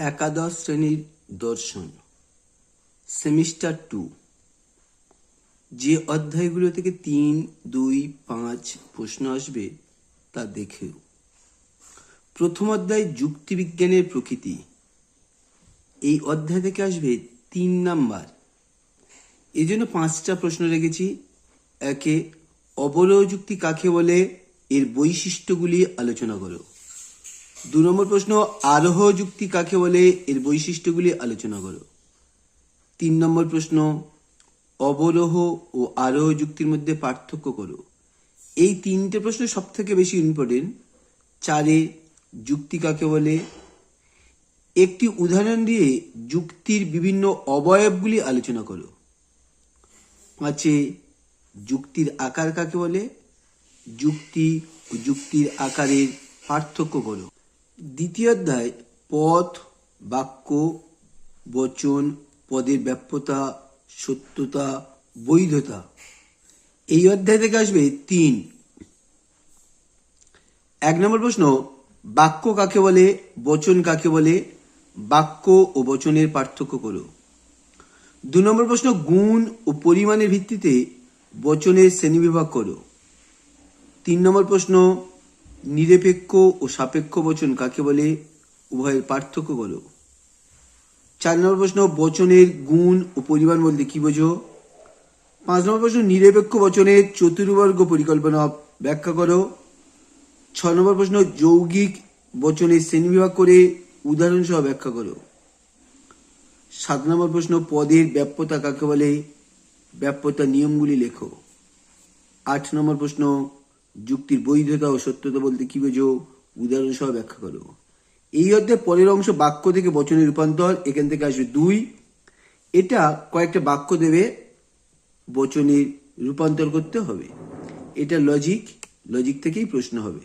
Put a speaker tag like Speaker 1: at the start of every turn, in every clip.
Speaker 1: একাদশ শ্রেণীর দর্শন সেমিস্টার 2 যে অধ্যায়গুলো থেকে 3, 2, 5 প্রশ্ন আসবে তা দেখেও। প্রথম অধ্যায় যুক্তিবিজ্ঞানের প্রকৃতি। এই অধ্যায় থেকে আসবে 3 নাম্বার। এই জন্য 5টা প্রশ্ন রেখেছি। একে, অবরোহ যুক্তি কাকে বলে, এর বৈশিষ্ট্যগুলি আলোচনা করো। 2 নম্বর প্রশ্ন, আরোহ যুক্তি কাকে বলে, এর বৈশিষ্ট্যগুলি আলোচনা করো। 3 নম্বর প্রশ্ন, অবরোহ ও আরোহ যুক্তির মধ্যে পার্থক্য করো। এই 3টে প্রশ্ন সব থেকে বেশি ইম্পর্টেন্ট। 4, যুক্তি কাকে বলে, একটি উদাহরণ দিয়ে যুক্তির বিভিন্ন অবয়বগুলি আলোচনা করো। 5, যুক্তির আকার কাকে বলে, যুক্তি ও যুক্তির আকারের পার্থক্য করো। দ্বিতীয় অধ্যায় পদ, বাক্য, বচন, পদের ব্যাপ্যতা, সত্যতা, বৈধতা। এই অধ্যায় থেকে আসবে 3। 1 নম্বর প্রশ্ন, বাক্য কাকে বলে, বচন কাকে বলে, বাক্য ও বচনের পার্থক্য করো। 2 নম্বর প্রশ্ন, গুণ ও পরিমাণের ভিত্তিতে বচনের শ্রেণীবিভাগ করো। 3 নম্বর প্রশ্ন, নিরপেক্ষ ও সাপেক্ষ বচন কাকে বলে, উভয়ের পার্থক্য করো। 4 নম্বর প্রশ্ন, বচনের গুণ ও পরিমাণ বলতে কি বোঝো। 5 নম্বর প্রশ্ন, নিরপেক্ষ বচনের চতুর্বর্গ পরিকল্পনা ব্যাখ্যা করো। 6 নম্বর প্রশ্ন, যৌগিক বচনের শ্রেণীবিভাগ করে উদাহরণ সহ ব্যাখ্যা করো। 7 নম্বর প্রশ্ন, পদের ব্যাপ্যতা কাকে বলে, ব্যাপ্যতা নিয়মগুলি লেখো। 8 নম্বর প্রশ্ন, যুক্তির বৈধতা ও সত্যতা বলতে কি বোঝো, উদাহরণ সহ ব্যাখ্যা করো। এই অধ্যায় পরের অংশ বাক্য থেকে বচনের রূপান্তর। এখান থেকে আসবে 2। এটা কয়েকটা বাক্য দেবে, বচনের রূপান্তর করতে হবে। এটা লজিক থেকেই প্রশ্ন হবে।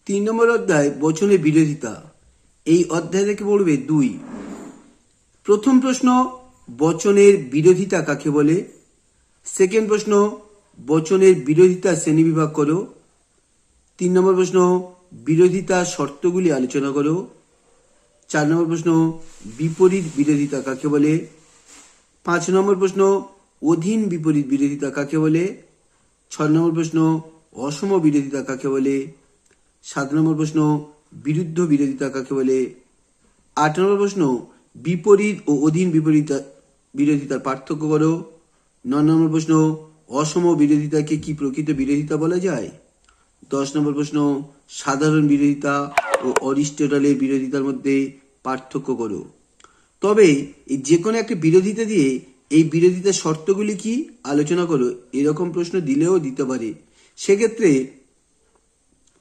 Speaker 1: 3 নম্বর অধ্যায় বচনের বিরোধিতা। এই অধ্যায় থেকে পড়বে 2। প্রথম প্রশ্ন, বচনের বিরোধিতা কাকে বলে। সেকেন্ড প্রশ্ন, বচনের বিরোধিতা শ্রেণীবিভাগ করো। 3 নম্বর প্রশ্ন, বিরোধিতা শর্তগুলি আলোচনা করো। 4 নম্বর প্রশ্ন, বিপরীত বিরোধিতা কাকে বলে। 5 নম্বর প্রশ্ন, অধীন বিপরীত বিরোধিতা কাকে বলে। 6 নম্বর প্রশ্ন, অসম বিরোধিতা কাকে বলে। 7 নম্বর প্রশ্ন, বিরুদ্ধ বিরোধিতা কাকে বলে। 8 নম্বর প্রশ্ন, বিপরীত ও অধীন বিরোধিতার পার্থক্য করো। 9 নম্বর প্রশ্ন, অসম বিরোধিতাকে কি প্রকৃত বিরোধিতা বলা যায়। 10 নম্বর প্রশ্ন, সাধারণ বিরোধিতা ও অরিস্টটলের বিরোধিতার মধ্যে পার্থক্য করো। তবে এই যে কোনো একটা বিরোধিতা দিয়ে এই বিরোধিতার শর্তগুলি কি আলোচনা করো, এরকম প্রশ্ন দিলেও দিতে পারে। সেক্ষেত্রে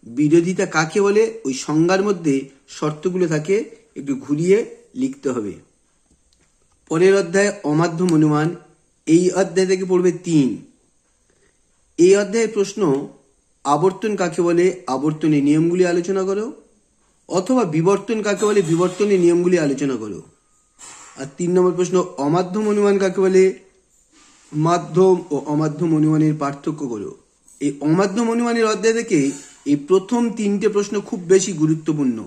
Speaker 1: বিরোধিতা কাকে বলে ওই সংজ্ঞার মধ্যে শর্তগুলো থাকে, একটু ঘুরিয়ে লিখতে হবে। পরের অধ্যায় অমাধ্যম অনুমান। এই অধ্যায় থেকে পড়বে 3। এই অধ্যায়ের প্রশ্ন, আবর্তন কাকে বলে, আবর্তনের নিয়মগুলি আলোচনা করো। অথবা বিবর্তন কাকে বলে, বিবর্তনের নিয়মগুলি আলোচনা করো। আর 3 নম্বর প্রশ্ন, অমাধ্যম অনুমান কাকে বলে, মাধ্যম ও অমাধ্যম অনুমানের পার্থক্য করো। এই অমাধ্যম অনুমানের অধ্যায় থেকে এই প্রথম 3টে প্রশ্ন খুব বেশি গুরুত্বপূর্ণ।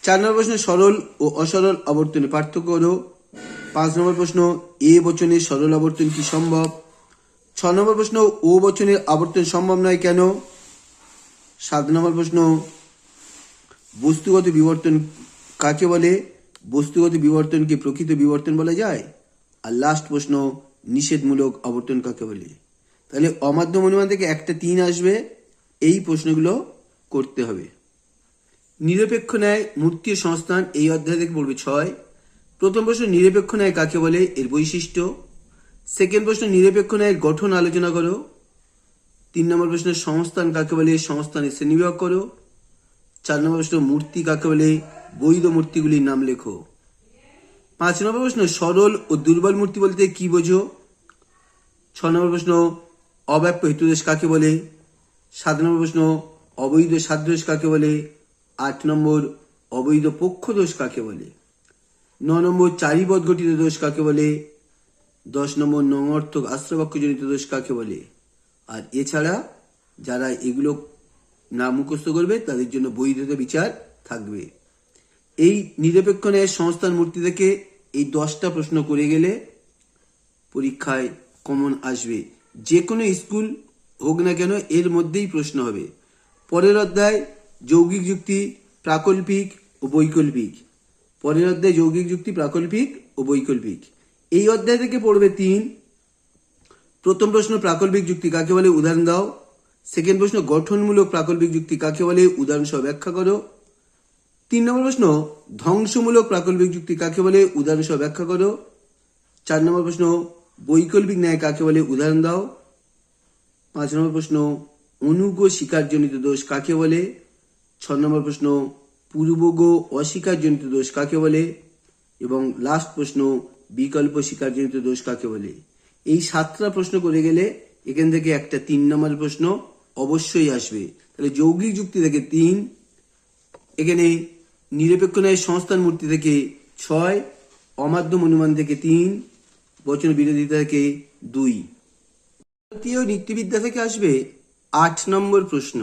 Speaker 1: 4 নম্বর প্রশ্ন, সরল ও অসরল আবর্তনের পার্থক্য করো। 5 নম্বর প্রশ্ন, এ বচনের সরল আবর্তন কি সম্ভব। 6 নম্বর প্রশ্ন, ও বচনের আবর্তন সম্ভব নয় কেন। 7 নম্বর প্রশ্ন, বস্তুগত বিবর্তন কাকে বলে, বস্তুগত বিবর্তনকে প্রকৃত বিবর্তন বলা যায়। আর লাস্ট প্রশ্ন, নিষেধমূলক আবর্তন কাকে বলে। তাহলে অমাধ্যম অনুমান থেকে 1টা 3 আসবে, এই প্রশ্নগুলো করতে হবে। নিরপেক্ষ ন্যায়, মূর্তি ও সংস্থান। এই অধ্যায় থেকে পড়বে 6। প্রথম প্রশ্ন, নিরপেক্ষ ন্যায় কাকে বলে, এর বৈশিষ্ট্য। সেকেন্ড প্রশ্ন, নিরপেক্ষ ন্যায়ের গঠন আলোচনা করো। 3 নম্বর প্রশ্ন, সংস্থান কাকে বলে, সংস্থানের শ্রেণীবিভাগ করো। 4 নম্বর প্রশ্ন, মূর্তি কাকে বলে, বৈধ মূর্তিগুলির নাম লেখো। 5 নম্বর প্রশ্ন, সরল ও দুর্বল মূর্তি বলতে কি বোঝো। 6 নম্বর প্রশ্ন, অব্যাপ্য হেতুদোষ কাকে বলে। 7 নম্বর প্রশ্ন, অবৈধ সাদৃশ কাকে বলে। 8 নম্বর, অবৈধ পক্ষ দোষ কাকে বলে। 9 নম্বর, চারিপদ ঘটিত দোষ কাকে বলে। 10 নম্বর, নঙর্থক আশ্রবাক্যজনিত দোষ কাকে বলে। আর এছাড়া যারা এগুলো না মুখস্থ করবে তাদের জন্য বৈধতা বিচার থাকবে। এই নিরপেক্ষ ন্যায়ের সংস্থান মূর্তি থেকে এই 10টা প্রশ্ন করে গেলে পরীক্ষায় কমন আসবে। যে কোনো স্কুল হোক না কেন এর মধ্যেই প্রশ্ন হবে। পরের অধ্যায় যৌগিক যুক্তি, প্রাকল্পিক ও বৈকল্পিক। পরের অধ্যায় যৌগিক যুক্তি, প্রাকল্পিক ও বৈকল্পিক। এই অধ্যায় থেকে পড়বে 3। প্রথম প্রশ্ন, প্রাকল্পিক যুক্তি কাকে বলে, উদাহরণ দাও। সেকেন্ড প্রশ্ন, গঠনমূলক প্রাকল্পিক যুক্তি কাকে বলে, উদাহরণ সহ ব্যাখ্যা করো। 3 নম্বর প্রশ্ন, ধ্বংসমূলক প্রাকল্পিক যুক্তি কাকে বলে, উদাহরণ সহ ব্যাখ্যা করো। 4 নম্বর প্রশ্ন, বৈকল্পিক ন্যায় কাকে বলে, উদাহরণ দাও। 5 নম্বর প্রশ্ন, অনুগ স্বীকারজনিত দোষ কাকে বলে। 6 নম্বর প্রশ্ন, পূর্বগ অস্বীকারজনিত দোষ কাকে বলে। এবং লাস্ট প্রশ্ন, বিকল্প স্বীকারজনিত দোষ কাকে বলে। এই 7টা প্রশ্ন করে গেলে এখান থেকে একটা 3 নম্বর প্রশ্ন অবশ্যই আসবে। তাহলে যৌগিক যুক্তি থেকে 3, এখানে নিরপেক্ষ ন্যায়ের সংস্থান মূর্তি থেকে 6, অমাধ্যম অনুমান থেকে 3, বচন বিরোধিতা থেকে 2। ভারতীয় নীতিবিদ্যা থেকে আসবে 8 নম্বর প্রশ্ন।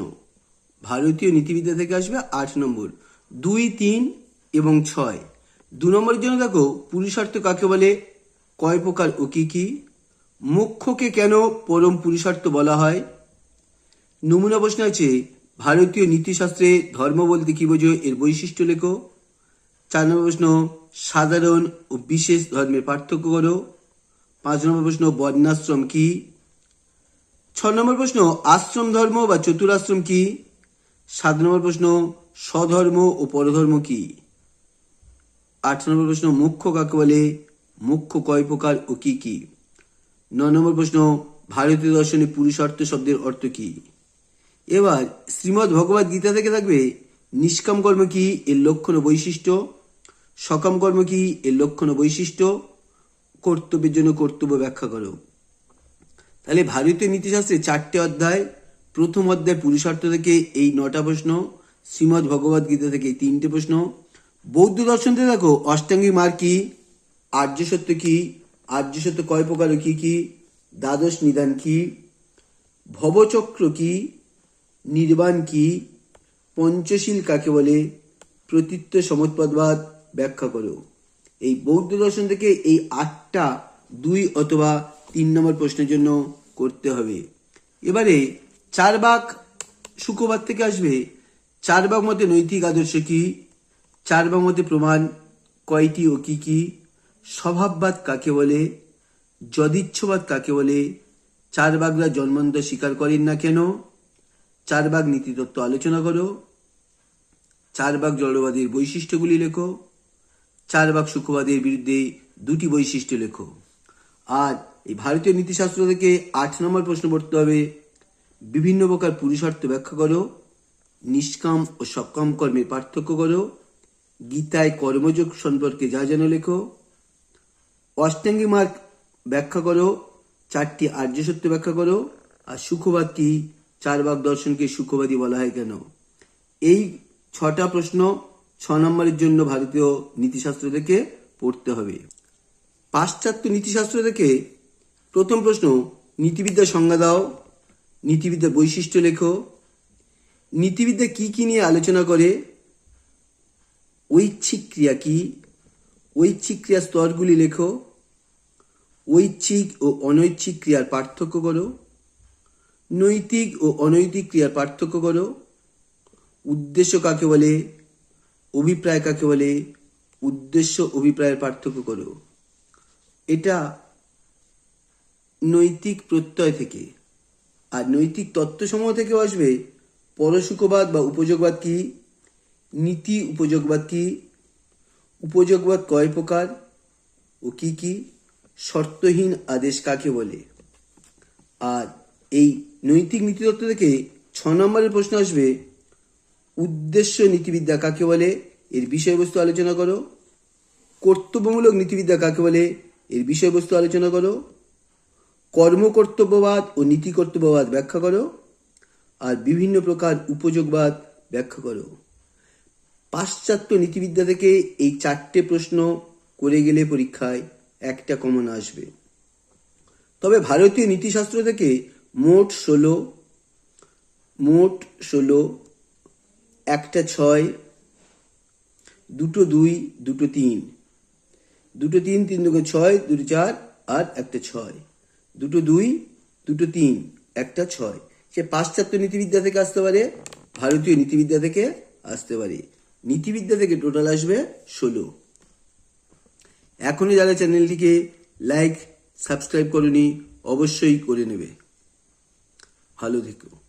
Speaker 1: ভারতীয় নীতিবিদ্যা থেকে আসবে 8 নম্বর, 2, 3 এবং 6। 2 নম্বরের জন্য দেখো, পুরুষার্থ কাকে বলে, কয় প্রকার ও কি কি। মুখ্যকে কেন পরম পুরুষার্থ বলা হয়। নমুনা প্রশ্ন আছে, ভারতীয় নীতিশাস্ত্রে ধর্ম বলতে কি বোঝো, এর বৈশিষ্ট্য লেখো। 4 নম্বর প্রশ্ন, সাধারণ ও বিশেষ ধর্মের পার্থক্য করো। 5 নম্বর প্রশ্ন, বর্ণাশ্রম কি। 6 নম্বর প্রশ্ন, আশ্রম ধর্ম বা চতুরাশ্রম কি। 7 নম্বর প্রশ্ন, স্বধর্ম ও পরধর্ম কি। 8 নম্বর প্রশ্ন, মুখ্য কাকে বলে, মুখ্য কয় প্রকার ও কি কি। 9 নম্বর প্রশ্ন, ভারতীয় দর্শনে পুরুষার্থ শব্দের অর্থ কি। এবার শ্রীমদ্ ভগবদ গীতা থেকে থাকবে, নিষ্কাম কর্ম কি, এর লক্ষণ ও বৈশিষ্ট্য। সকাম কর্ম কি, এর লক্ষণ ও বৈশিষ্ট্য। কর্তব্যের জন্য কর্তব্য ব্যাখ্যা করো। তাহলে ভারতীয় নীতিশাস্ত্রে 4টে অধ্যায়। প্রথম অধ্যায় পুরুষার্থ থেকে এই 9টা প্রশ্ন, শ্রীমদ্ ভগবদ গীতা থেকে 3টে প্রশ্ন। বৌদ্ধ দর্শন থেকে দেখো, অষ্টাঙ্গিক মার্গ কি, আর্য সত্য কি, আর্য সত্য কয় প্রকার ও কি কি, দ্বাদশ নিদান কি, ভবচক্র কি, নির্বাণ কি, পঞ্চশীল কাকে বলে, প্রতীত্ব সমুৎপদবাদ ব্যাখ্যা করো। এই বৌদ্ধ দর্শন থেকে এই 8টা 2 অথবা 3 নম্বর প্রশ্নের জন্য করতে হবে। এবারে 4 ভাগ শুকোবাদ থেকে আসবে, 4 ভাগ মতে নৈতিক আদর্শ কি, 4 ভাগ মতে প্রমাণ কয়টি ও কি কি, স্বভাববাদ কাকে বলে, যদিচ্ছবাদ কাকে বলে, 4 ভাগরা জন্মান্তর স্বীকার করেন না কেন, 4 ভাগ নীতিতত্ত্ব আলোচনা করো, 4 ভাগ জড়বাদের বৈশিষ্ট্যগুলি লেখো, 4 ভাগ সুখবাদের বিরুদ্ধে 2টি বৈশিষ্ট্য লেখো। আর এই ভারতীয় নীতিশাস্ত্র থেকে 8 নম্বর প্রশ্ন পড়তে হবে, বিভিন্ন প্রকার পুরুষার্থ ব্যাখ্যা করো, নিষ্কাম ও সকাম কর্মের পার্থক্য করো, গীতায় কর্মযোগ সম্পর্কে যা জানো লেখো, অষ্টাঙ্গিক মার্গ ব্যাখ্যা করো, 4টি আর্য সত্য ব্যাখ্যা করো, আর সুখবাদ কি, 4 ভাগ দর্শনকে সুখবাদী বলা হয় কেন। এই 6টা প্রশ্ন 6 নম্বরের জন্য ভারতীয় নীতিশাস্ত্র থেকে পড়তে হবে। পাশ্চাত্য নীতিশাস্ত্র থেকে প্রথম প্রশ্ন, নীতিবিদ্যার সংজ্ঞা দাও, নীতিবিদ্যার বৈশিষ্ট্য লেখো। নীতিবিদ্যা কি কি নিয়ে আলোচনা করে, ঐচ্ছিক ক্রিয়া কি, ঐচ্ছিক ক্রিয়ার স্তরগুলি লেখো, ঐচ্ছিক ও অনৈচ্ছিক ক্রিয়ার পার্থক্য করো, নৈতিক ও অনৈতিক ক্রিয়ার পার্থক্য করো, উদ্দেশ্য কাকে বলে, অভিপ্রায় কাকে বলে, উদ্দেশ্য অভিপ্রায়ের পার্থক্য করো। এটা নৈতিক প্রত্যয় থেকে। আর নৈতিক তত্ত্বসমূহ থেকেও আসবে, পরশুকবাদ বা উপযোগবাদ কি, নীতি উপযোগবাদ কি, উপযোগবাদ কয় প্রকার ও কি কি, শর্তহীন আদেশ কাকে বলে। আর এই নৈতিক নীতিতত্ত্ব থেকে 6 নম্বরের প্রশ্ন আসবে, উদ্দেশ্য নীতিবিদ্যা কাকে বলে, এর বিষয়বস্তু আলোচনা করো। কর্তব্যমূলক নীতিবিদ্যা কাকে বলে, এর বিষয়বস্তু আলোচনা করো। কর্মকর্তব্যবাদ ও নীতি কর্তব্যবাদ ব্যাখ্যা করো। আর বিভিন্ন প্রকার উপযোগবাদ ব্যাখ্যা করো। পাশ্চাত্য নীতিবিদ্যা থেকে এই 4টে প্রশ্ন করে গেলে পরীক্ষায় একটা কমন আসবে। তবে ভারতীয় নীতিশাস্ত্র থেকে মোট 16, একটা 6, দুটো 2, দুটো 3, দুটো 3, 3 দুগুণে 6, দুটো 4 আর একটা 6, দুটো 2, দুটো 3, একটা 6। সে পাশ্চাত্য নীতিবিদ্যা থেকে আসতে পারে, ভারতীয় নীতিবিদ্যা থেকে আসতে পারে। নীতিবিদ্যা থেকে টোটাল আসবে 16। এখনই যারা চ্যানেলটিকে লাইক সাবস্ক্রাইব করনি অবশ্যই করে নেবে। ভালো থেকো।